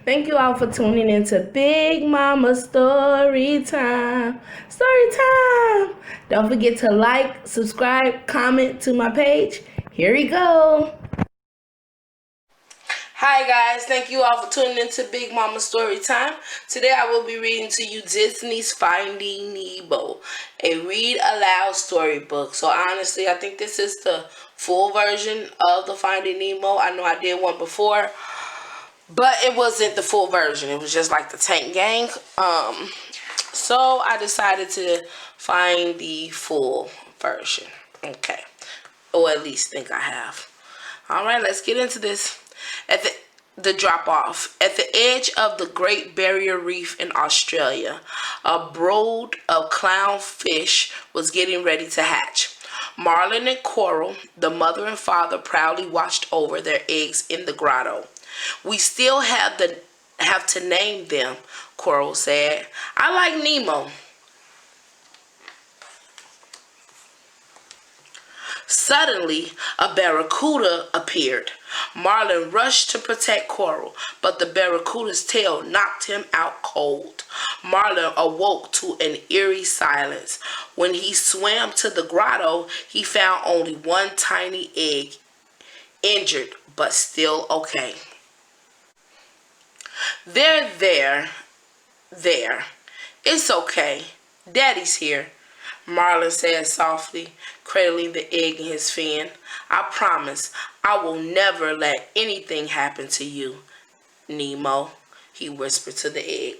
Thank you all for tuning into Big Mama Story Time. Story Time! Don't forget to like, subscribe, comment to my page. Here we go. Hi guys, thank you all for tuning into Big Mama Story Time. Today I will be reading to you Disney's Finding Nemo, a read aloud storybook. So honestly, I think this is the full version of the Finding Nemo. I know I did one before, but it wasn't the full version. It was just like the Tank Gang. So I decided to find the full version. Okay, or at least think I have. All right, let's get into this. At the drop off at the edge of the Great Barrier Reef in Australia, a brood of clownfish was getting ready to hatch. Marlin and Coral, the mother and father, proudly watched over their eggs in the grotto. We still have to name them, Coral said. I like Nemo. Suddenly, a barracuda appeared. Marlin rushed to protect Coral, but the barracuda's tail knocked him out cold. Marlin awoke to an eerie silence. When he swam to the grotto, he found only one tiny egg, injured but still okay. There. It's okay. Daddy's here, Marlin said softly, cradling the egg in his fin. I promise I will never let anything happen to you, Nemo, he whispered to the egg.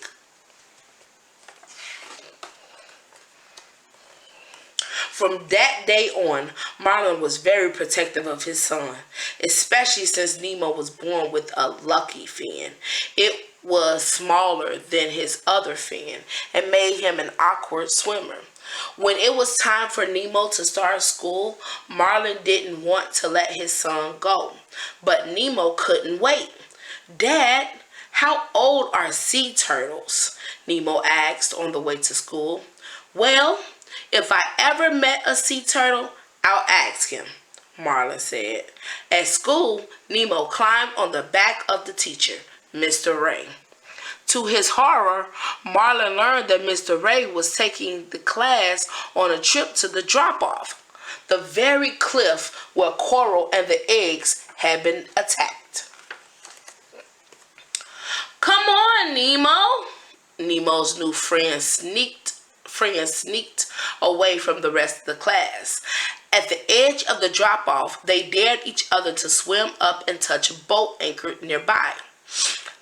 From that day on, Marlin was very protective of his son, especially since Nemo was born with a lucky fin. It was smaller than his other fin and made him an awkward swimmer. When it was time for Nemo to start school, Marlin didn't want to let his son go, but Nemo couldn't wait. Dad, how old are sea turtles? Nemo asked on the way to school. Well, if I ever met a sea turtle, I'll ask him, Marlin said. At school, Nemo climbed on the back of the teacher, Mr. Ray. To his horror, Marlin learned that Mr. Ray was taking the class on a trip to the drop-off, the very cliff where Coral and the eggs had been attacked. Come on, Nemo! Nemo's new friend sneaked away from the rest of the class. At the edge of the drop-off, they dared each other to swim up and touch a boat anchored nearby.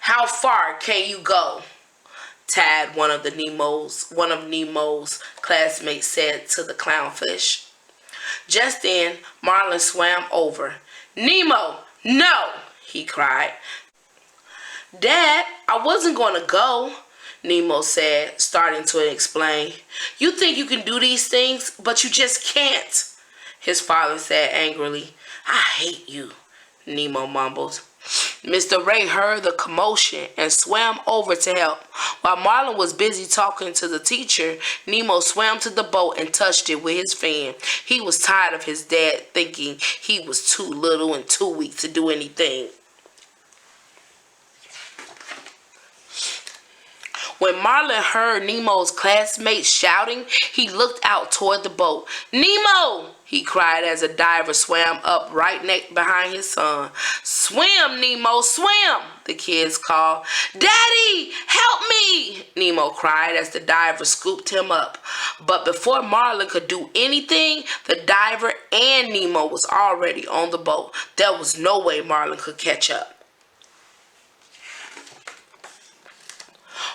How far can you go? Tad, one of Nemo's classmates, said to the clownfish. Just then, Marlin swam over. Nemo, no! He cried. Dad, I wasn't going to go, Nemo said, starting to explain. You think you can do these things, but you just can't, his father said angrily. I hate you, Nemo mumbled. Mr. Ray heard the commotion and swam over to help. While Marlin was busy talking to the teacher, Nemo swam to the boat and touched it with his fin. He was tired of his dad thinking he was too little and too weak to do anything. When Marlin heard Nemo's classmates shouting, he looked out toward the boat. Nemo! He cried as a diver swam up right behind his son. Swim, Nemo, swim! The kids called. Daddy, help me! Nemo cried as the diver scooped him up. But before Marlin could do anything, the diver and Nemo was already on the boat. There was no way Marlin could catch up.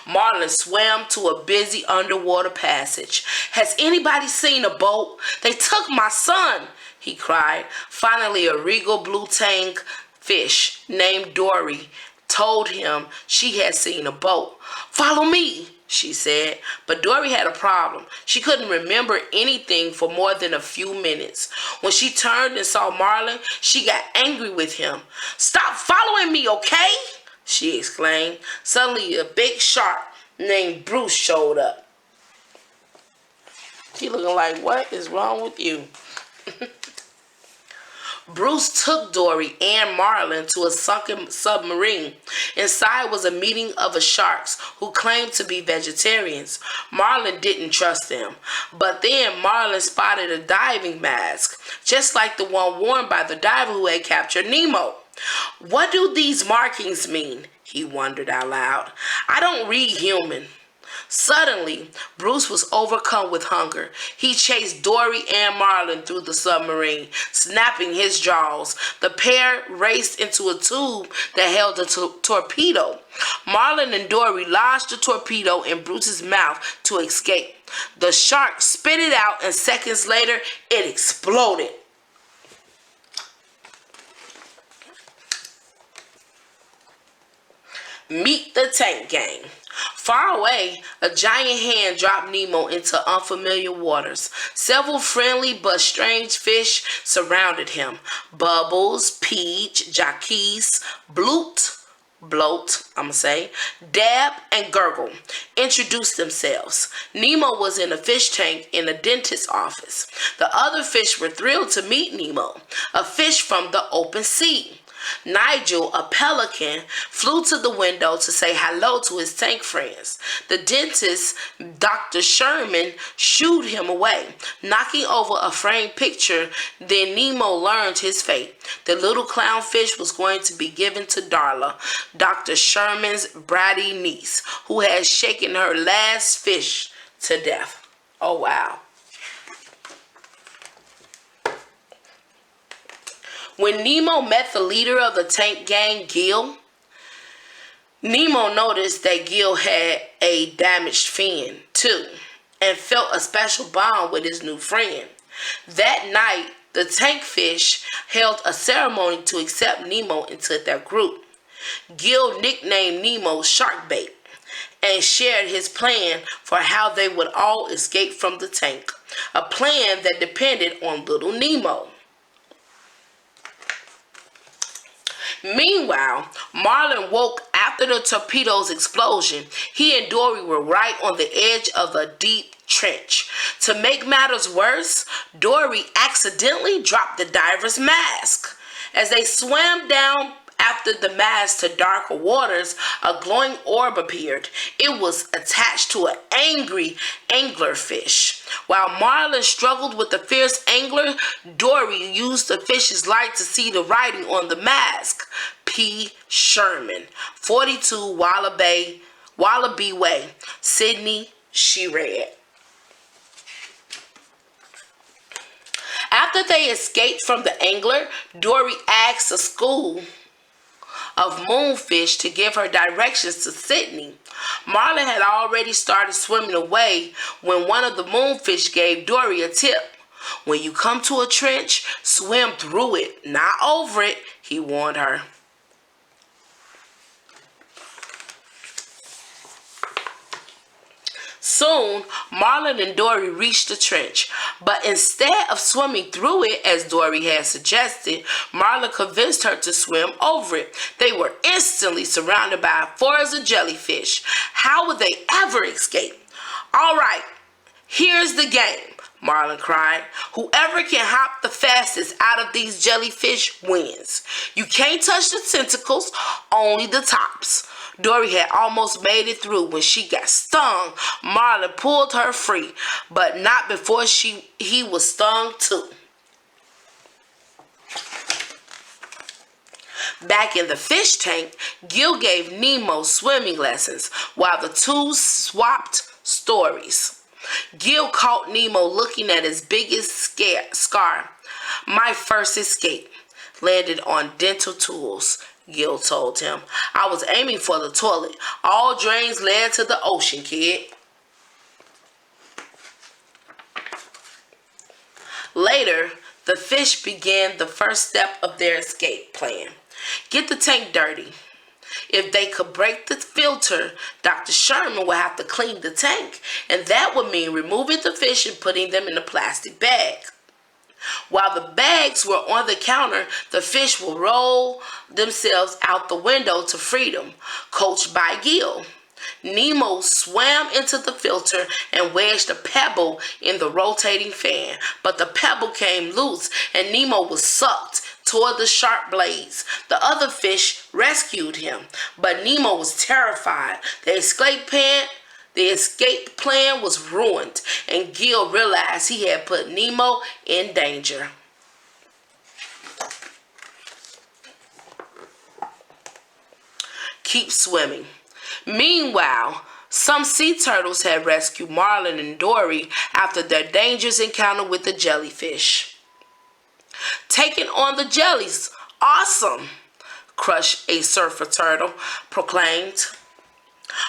Marlin swam to a busy underwater passage. Has anybody seen a boat? They took my son, he cried. Finally, a regal blue tank fish named Dory told him she had seen a boat. Follow me, she said. But Dory had a problem. She couldn't remember anything for more than a few minutes. When she turned and saw Marlin, she got angry with him. Stop following me, okay? She exclaimed. Suddenly, a big shark named Bruce showed up. He looking like, what is wrong with you? Bruce took Dory and Marlin to a sunken submarine. Inside was a meeting of the sharks who claimed to be vegetarians. Marlin didn't trust them, but then Marlin spotted a diving mask, just like the one worn by the diver who had captured Nemo. "What do these markings mean?" he wondered out loud. "I don't read human." Suddenly, Bruce was overcome with hunger. He chased Dory and Marlin through the submarine, snapping his jaws. The pair raced into a tube that held a torpedo. Marlin and Dory lodged the torpedo in Bruce's mouth to escape. The shark spit it out, and seconds later, it exploded. Meet the tank gang. Far away, a giant hand dropped Nemo into unfamiliar waters. Several friendly but strange fish surrounded him. Bubbles, Peach, Jacques, Dab, and Gurgle introduced themselves. Nemo was in a fish tank in a dentist's office. The other fish were thrilled to meet Nemo, a fish from the open sea. Nigel, a pelican, flew to the window to say hello to his tank friends. The dentist, Dr. Sherman, shooed him away, knocking over a framed picture. Then Nemo learned his fate. The little clownfish was going to be given to Darla, Dr. Sherman's bratty niece, who had shaken her last fish to death. Oh, wow. When Nemo met the leader of the tank gang, Gil, Nemo noticed that Gil had a damaged fin, too, and felt a special bond with his new friend. That night, the tank fish held a ceremony to accept Nemo into their group. Gil nicknamed Nemo Sharkbait and shared his plan for how they would all escape from the tank, a plan that depended on little Nemo. Meanwhile, Marlin woke after the torpedo's explosion. He and Dory were right on the edge of a deep trench. To make matters worse, Dory accidentally dropped the diver's mask. As they swam down after the mask to darker waters, a glowing orb appeared. It was attached to an angry anglerfish. While Marlin struggled with the fierce angler, Dory used the fish's light to see the writing on the mask. P. Sherman, 42 Wallaby Way, Sydney, she read. After they escaped from the angler, Dory asked a school of moonfish to give her directions to Sydney. Marlin had already started swimming away when one of the moonfish gave Dory a tip. "When you come to a trench, swim through it, not over it," he warned her. Soon, Marlin and Dory reached the trench, but instead of swimming through it as Dory had suggested, Marlin convinced her to swim over it. They were instantly surrounded by a forest of jellyfish. How would they ever escape? "All right, here's the game," Marlin cried. "Whoever can hop the fastest out of these jellyfish wins. You can't touch the tentacles, only the tops." Dory had almost made it through when she got stung. Marlin pulled her free, but not before he was stung too. Back in the fish tank, Gil gave Nemo swimming lessons while the two swapped stories. Gil caught Nemo looking at his biggest scar. "My first escape landed on dental tools," Gil told him. "I was aiming for the toilet. All drains led to the ocean, kid." Later, the fish began the first step of their escape plan. Get the tank dirty. If they could break the filter, Dr. Sherman would have to clean the tank, and that would mean removing the fish and putting them in a plastic bag. While the bags were on the counter, the fish will roll themselves out the window to freedom, coached by Gil. Nemo swam into the filter and wedged a pebble in the rotating fan, but the pebble came loose and Nemo was sucked toward the sharp blades. The other fish rescued him, but Nemo was terrified. The escape plan was ruined, and Gil realized he had put Nemo in danger. Keep swimming. Meanwhile, some sea turtles had rescued Marlin and Dory after their dangerous encounter with the jellyfish. Taking on the jellies, awesome, Crush, a surfer turtle, proclaimed.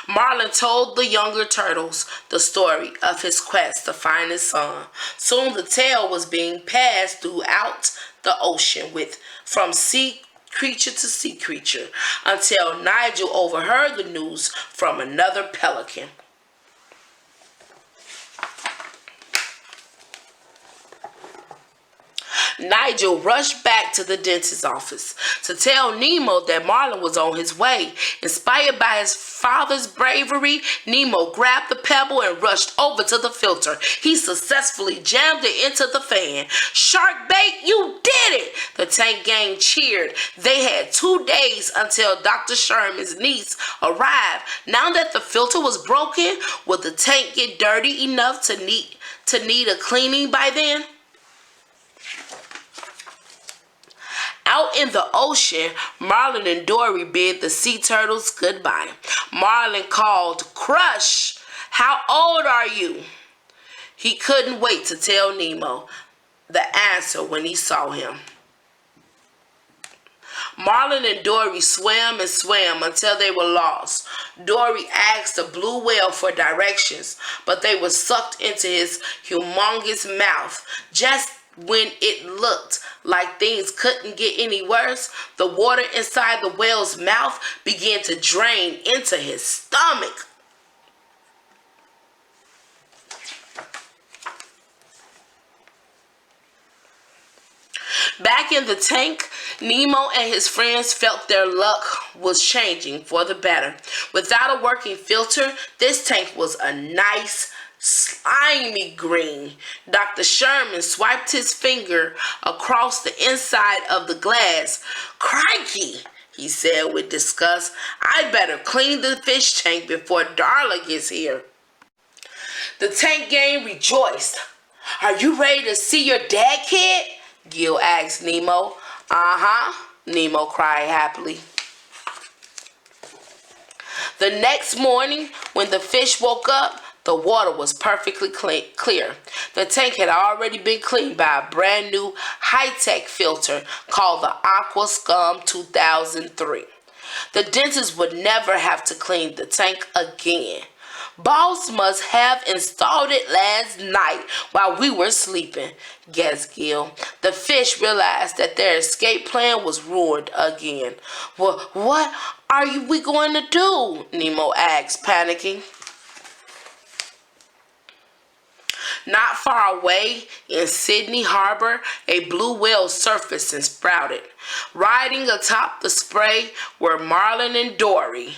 Marlin told the younger turtles the story of his quest to find his son. Soon the tale was being passed throughout the ocean from sea creature to sea creature until Nigel overheard the news from another pelican. Nigel rushed back to the dentist's office to tell Nemo that Marlin was on his way. Inspired by his father's bravery, Nemo grabbed the pebble and rushed over to the filter. He successfully jammed it into the fan. "Shark bait, you did it!" The tank gang cheered. They had 2 days until Dr. Sherman's niece arrived. Now that the filter was broken, would the tank get dirty enough to need a cleaning by then? Out in the ocean, Marlin and Dory bid the sea turtles goodbye. Marlin called, "Crush, how old are you?" He couldn't wait to tell Nemo the answer when he saw him. Marlin and Dory swam and swam until they were lost. Dory asked the blue whale for directions, but they were sucked into his humongous mouth. Just when it looked like things couldn't get any worse, the water inside the whale's mouth began to drain into his stomach. Back in the tank, Nemo and his friends felt their luck was changing for the better. Without a working filter, this tank was a nice, slimy green. Dr. Sherman swiped his finger across the inside of the glass. "Crikey," he said with disgust. "I'd better clean the fish tank before Darla gets here." The tank gang rejoiced. "Are you ready to see your dad, kid?" Gil asked Nemo. "Uh-huh," Nemo cried happily. The next morning, when the fish woke up, the water was perfectly clear. The tank had already been cleaned by a brand new high-tech filter called the Aqua Scum 2003. The dentist would never have to clean the tank again. "Boss must have installed it last night while we were sleeping," guessed Gil. The fish realized that their escape plan was ruined again. "Well, what are we going to do?" Nemo asked, panicking. Not far away in Sydney Harbor, a blue whale surfaced and sprouted. Riding atop the spray were Marlin and Dory.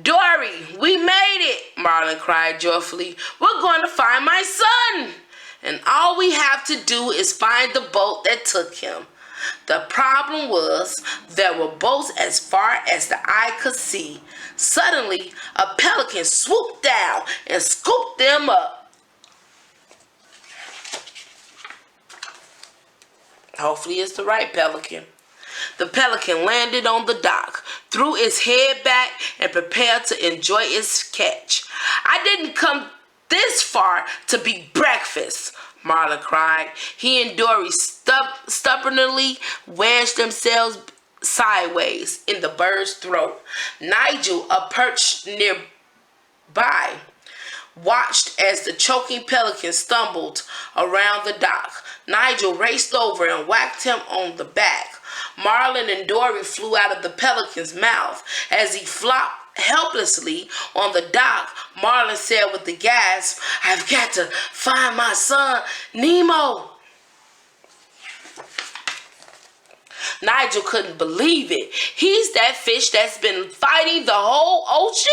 "Dory, we made it!" Marlin cried joyfully. "We're going to find my son! And all we have to do is find the boat that took him." The problem was there were boats as far as the eye could see. Suddenly, a pelican swooped down and scooped them up. Hopefully it's the right pelican. The pelican landed on the dock, threw its head back, and prepared to enjoy its catch. "I didn't come this far to be breakfast," Marlin cried. He and Dory stubbornly wedged themselves sideways in the bird's throat. Nigel, perched nearby, watched as the choking pelican stumbled around the dock. Nigel raced over and whacked him on the back. Marlin and Dory flew out of the pelican's mouth. As he flopped helplessly on the dock, Marlin said with a gasp, "I've got to find my son, Nemo." Nigel couldn't believe it. "He's that fish that's been fighting the whole ocean?"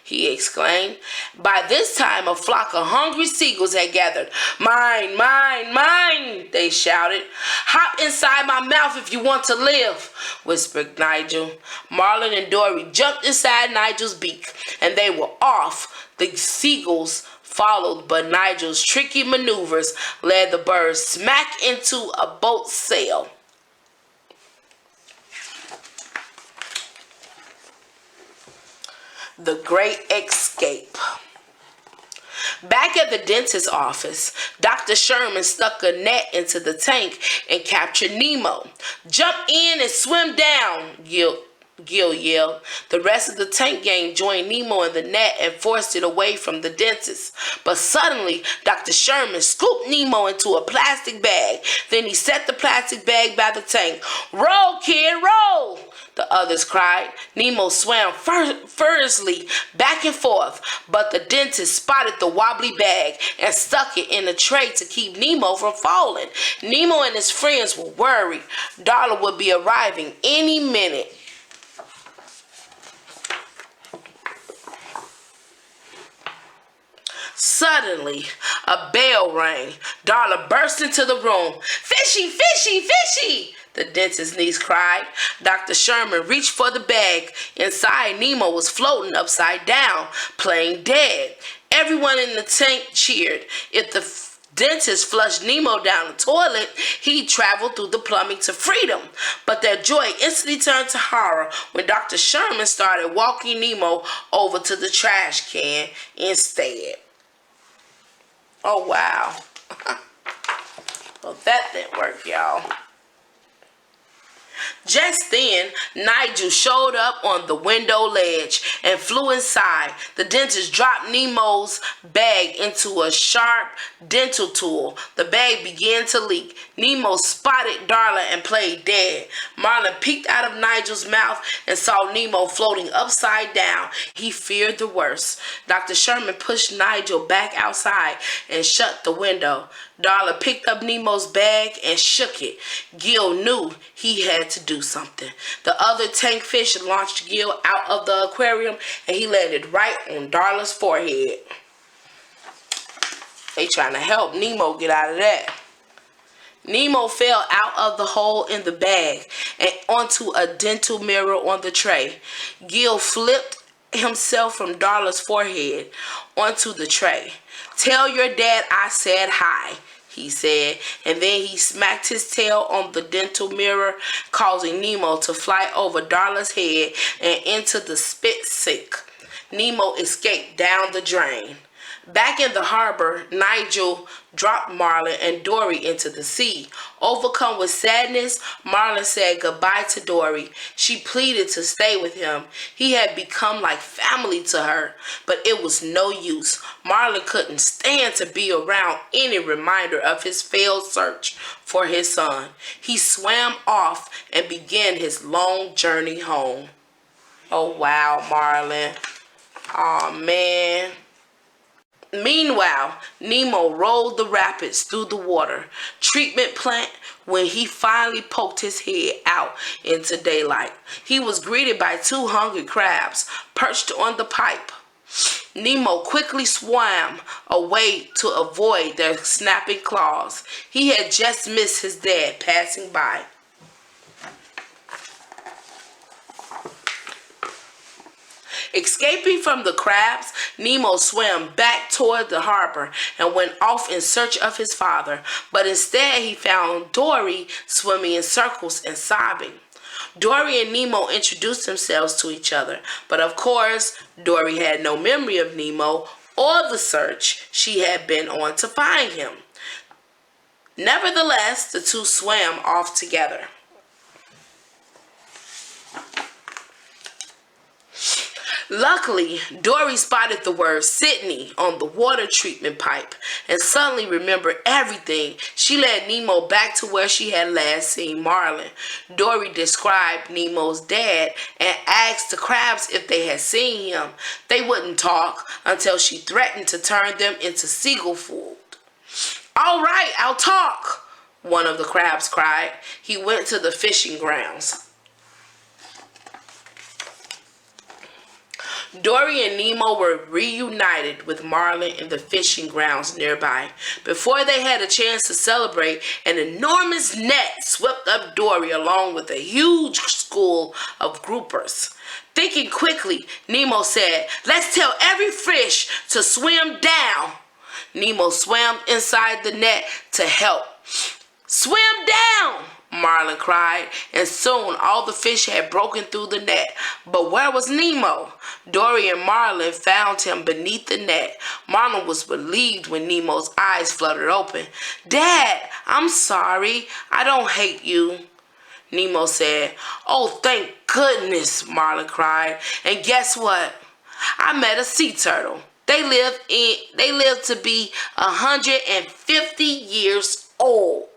he exclaimed. By this time, a flock of hungry seagulls had gathered. Mine, mine, mine, they shouted. Hop inside my mouth if you want to live, whispered Nigel. Marlin and Dory jumped inside Nigel's beak, and they were off. The seagulls followed, but Nigel's tricky maneuvers led the birds smack into a boat sail. The Great Escape. Back at the dentist's office, Dr. Sherman stuck a net into the tank and captured Nemo. Jump in and swim down, Gil yelled. The rest of the tank gang joined Nemo in the net and forced it away from the dentist. But suddenly, Dr. Sherman scooped Nemo into a plastic bag. Then he set the plastic bag by the tank. Roll, kid, roll! The others cried. Nemo swam furiously back and forth, but the dentist spotted the wobbly bag and stuck it in a tray to keep Nemo from falling. Nemo and his friends were worried. Darla would be arriving any minute. Suddenly, a bell rang. Darla burst into the room. Fishy, fishy, fishy! The dentist's niece cried. Dr. Sherman reached for the bag. Inside, Nemo was floating upside down, playing dead. Everyone in the tank cheered. If the dentist flushed Nemo down the toilet, he traveled through the plumbing to freedom. But their joy instantly turned to horror when Dr. Sherman started walking Nemo over to the trash can instead. Oh, wow. Well, that didn't work, y'all. Just then, Nigel showed up on the window ledge and flew inside. The dentist dropped Nemo's bag into a sharp dental tool. The bag began to leak. Nemo spotted Darla and played dead. Marlin peeked out of Nigel's mouth and saw Nemo floating upside down. He feared the worst. Dr. Sherman pushed Nigel back outside and shut the window. Darla picked up Nemo's bag and shook it. Gil knew he had to do something. The other tank fish launched Gil out of the aquarium and he landed right on Darla's forehead. They trying to help Nemo get out of that. Nemo fell out of the hole in the bag and onto a dental mirror on the tray. Gil flipped himself from Darla's forehead onto the tray. Tell your dad I said hi, he said, and then he smacked his tail on the dental mirror, causing Nemo to fly over Darla's head and into the spit sink. Nemo escaped down the drain. Back in the harbor, Nigel dropped Marlin and Dory into the sea. Overcome with sadness, Marlin said goodbye to Dory. She pleaded to stay with him. He had become like family to her, but it was no use. Marlin couldn't stand to be around any reminder of his failed search for his son. He swam off and began his long journey home. Oh, wow, Marlin. Oh, man. Meanwhile, Nemo rolled the rapids through the water treatment plant when he finally poked his head out into daylight. He was greeted by two hungry crabs perched on the pipe. Nemo quickly swam away to avoid their snapping claws. He had just missed his dad passing by. Escaping from the crabs, Nemo swam back toward the harbor and went off in search of his father. But instead, he found Dory swimming in circles and sobbing. Dory and Nemo introduced themselves to each other. But of course, Dory had no memory of Nemo or the search she had been on to find him. Nevertheless, the two swam off together. Luckily, Dory spotted the word Sydney on the water treatment pipe and suddenly remembered everything. She led Nemo back to where she had last seen Marlin. Dory described Nemo's dad and asked the crabs if they had seen him. They wouldn't talk until she threatened to turn them into seagull food. "All right, I'll talk," one of the crabs cried. He went to the fishing grounds. Dory and Nemo were reunited with Marlin in the fishing grounds nearby. Before they had a chance to celebrate, an enormous net swept up Dory along with a huge school of groupers. Thinking quickly, Nemo said, "Let's tell every fish to swim down." Nemo swam inside the net to help. "Swim down!" Marlin cried, and soon all the fish had broken through the net. But where was Nemo? Dory and Marlin found him beneath the net. Marlin was relieved when Nemo's eyes fluttered open. "Dad, I'm sorry. I don't hate you," Nemo said. "Oh, thank goodness," Marlin cried. "And guess what? I met a sea turtle. They live to be 150 years old."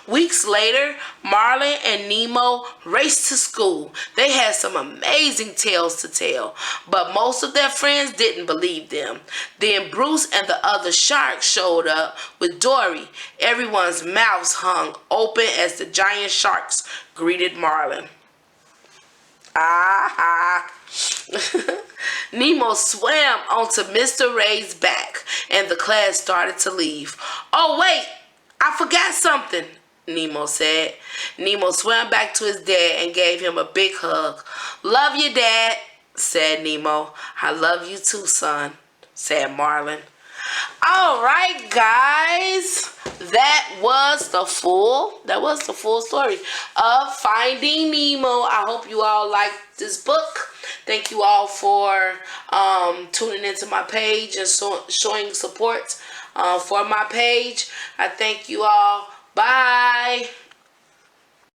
Weeks later, Marlin and Nemo raced to school. They had some amazing tales to tell, but most of their friends didn't believe them. Then Bruce and the other sharks showed up with Dory. Everyone's mouths hung open as the giant sharks greeted Marlin. Ah! Nemo swam onto Mr. Ray's back, and the class started to leave. "Oh, wait! I forgot something," Nemo said. Nemo swam back to his dad and gave him a big hug. "Love you, Dad," said Nemo. "I love you too, son," said Marlin. All right, guys. That was the full story of Finding Nemo. I hope you all liked this book. Thank you all for tuning into my page and showing support for my page. I thank you all. Bye.